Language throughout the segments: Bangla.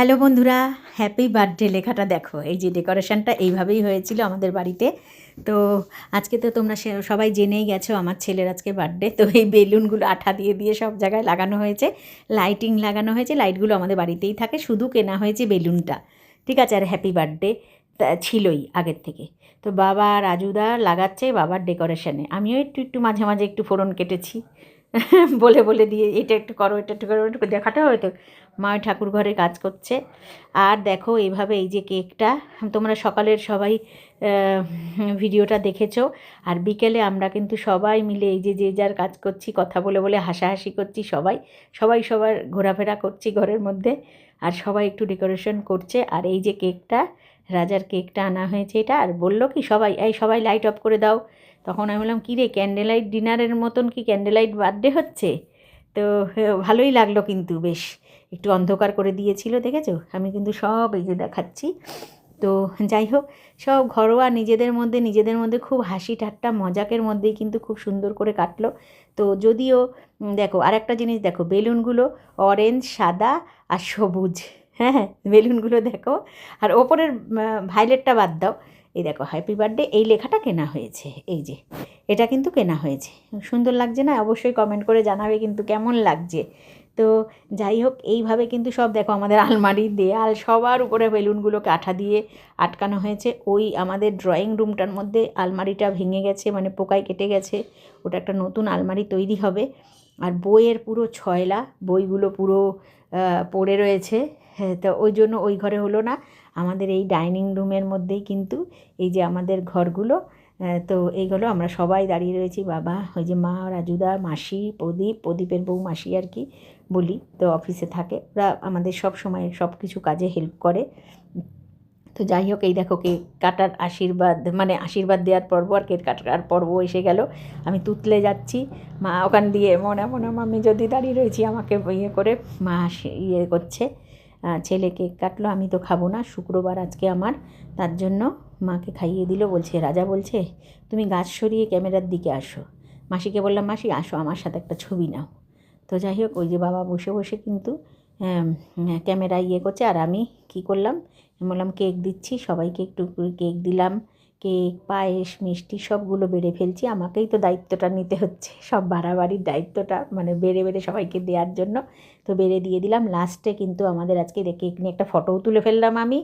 হ্যালো বন্ধুরা, হ্যাপি বার্থডে লেখাটা দেখো। এই যে ডেকোরেশনটা এইভাবেই হয়েছিল আমাদের বাড়িতে। তো আজকে তো তোমরা সবাই জেনেই গেছো আমার ছেলের আজকে বার্থডে। তো এই বেলুনগুলো আঠা দিয়ে দিয়ে সব জায়গায় লাগানো হয়েছে, লাইটিং লাগানো হয়েছে। লাইটগুলো আমাদের বাড়িতেই থাকে, শুধু কেনা হয়েছে বেলুনটা, ঠিক আছে। আর হ্যাপি বার্থডে ছিলই আগের থেকে। তো বাবা রাজুদা লাগাচ্ছে বাবার ডেকোরেশনে। আমিও একটু একটু মাঝে মাঝে একটু ফোড়ন কেটেছি বলে বলে দিয়ে এটা একটু করো, এটা একটু করো, একটু দেখাতে হয়তো মা ঠাকুর ঘরে কাজ করছে। আর দেখো এইভাবে এই যে কেকটা তোমরা সকালের সবাই ভিডিওটা দেখেছো। আর বিকেলে আমরা কিন্তু সবাই মিলে এই যে যে যার কাজ করছি, কথা বলে বলে হাসাহাসি করছি, সবাই সবাই সবার ঘোরাফেরা করছি ঘরের মধ্যে। আর সবাই একটু ডেকোরেশন করছে। আর এই যে কেকটা, রাজার কেকটা আনা হয়েছে এটা। আর বললো কি সবাই, এই সবাই লাইট অফ করে দাও। তখন আমি বললাম কী রে, ক্যান্ডেল লাইট ডিনারের মতন কি ক্যান্ডেল লাইট বার্থডে হচ্ছে? তো ভালোই লাগলো কিন্তু, বেশ একটু অন্ধকার করে দিয়েছিল, দেখেছো? আমি কিন্তু সব এই যে দেখাচ্ছি। তো যাই হোক, সব ঘরোয়া নিজেদের মধ্যে খুব হাসি ঠাট্টা মজাকের মধ্যেই কিন্তু খুব সুন্দর করে কাটলো। তো যদিও দেখো আর একটা জিনিস দেখো, বেলুনগুলো অরেঞ্জ, সাদা আর সবুজ। হ্যাঁ হ্যাঁ, বেলুনগুলো দেখো। আর ওপরের ভায়োলেটটা বাদ দাও। এই দেখো হ্যাপি বার্থডে, এই লেখাটা কেনা হয়েছে। এই যে এটা কিন্তু কেনা হয়েছে। সুন্দর লাগছে না? অবশ্যই কমেন্ট করে জানাবে কিন্তু কেমন লাগছে। তো যাই হোক, এইভাবে কিন্তু সব দেখো আমাদের আলমারির দেয়াল সবার উপরে বেলুনগুলোকে আঠা দিয়ে আটকানো হয়েছে। ওই আমাদের ড্রয়িং রুমটার মধ্যে আলমারিটা ভেঙে গেছে, মানে পোকায় কেটে গেছে, ওটা একটা নতুন আলমারি তৈরি হবে। আর বইয়ের পুরো ছয়লা, বইগুলো পুরো পড়ে রয়েছে। হ্যাঁ, তো ওই জন্য ওই ঘরে হলো না। আমাদের এই ডাইনিং রুমের মধ্যেই কিন্তু এই যে আমাদের ঘরগুলো। তো এইগুলো আমরা সবাই দাঁড়িয়ে রয়েছি। বাবা, ওই যে মা, রাজুদা, মাসি, প্রদীপের বউ মাসি আর কি বলি, তো অফিসে থাকে। ওরা আমাদের সব সময় সব কিছু কাজে হেল্প করে। তো যাই হোক, এই দেখো কেক কাটার আশীর্বাদ, মানে আশীর্বাদ দেওয়ার পর্ব আর কেক কাটার পর্ব এসে গেল। আমি তুতলে যাচ্ছি, মা ওখান দিয়ে মনে মনে আমি যদি দাঁড়িয়ে রয়েছি, আমাকে ইয়ে করে মা ইয়ে করছে। ছেলে কেক কাটলো, আমি তো খাবো না, শুক্রবার আজকে আমার। তার জন্য মাকে খাইয়ে দিল। বলছে, রাজা বলছে তুমি গাছ সরিয়ে ক্যামেরার দিকে আসো। মাসিকে বললাম, মাসি আসো আমার সাথে একটা ছবি নাও। তো যাই হোক, ওই যে বাবা বসে বসে কিন্তু ক্যামেরা ইয়ে করছে। আর আমি কী করলাম, বললাম কেক দিচ্ছি সবাইকে, একটু কেক দিলাম। কেক, পায়েস, মিষ্টি সবগুলো বেড়ে ফেলছি। আমাকেই তো দায়িত্বটা নিতে হচ্ছে, সব বাড়াবাড়ির দায়িত্বটা, মানে বেড়ে বেড়ে সবাইকে দেওয়ার জন্য। তো বেড়ে দিয়ে দিলাম। লাস্টে কিন্তু আমাদের আজকে কেক নিয়ে একটা ফটোও তুলে ফেললাম আমি।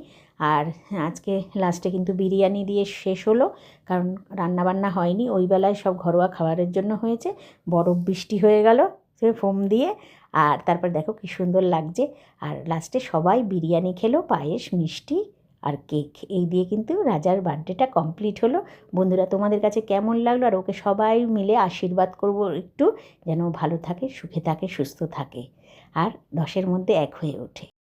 আর আজকে লাস্টে কিন্তু বিরিয়ানি দিয়ে শেষ হলো, কারণ রান্নাবান্না হয়নি ওই বেলায়, সব ঘরোয়া খাবারের জন্য হয়েছে। বরফ বৃষ্টি হয়ে গেল সে ফোম দিয়ে। আর তারপর দেখো কী সুন্দর লাগছে। আর লাস্টে সবাই বিরিয়ানি খেলো, পায়েস, মিষ্টি আর কেক, এই দিয়ে কিন্তু রাজার বার্থডেটা কমপ্লিট হলো। বন্ধুরা, তোমাদের কাছে কেমন লাগলো? আর ওকে সবাই মিলে আশীর্বাদ করব একটু, যেন ভালো থাকে, সুখে থাকে, সুস্থ থাকে, আর 10-এর মধ্যে 1 হয়ে ওঠে।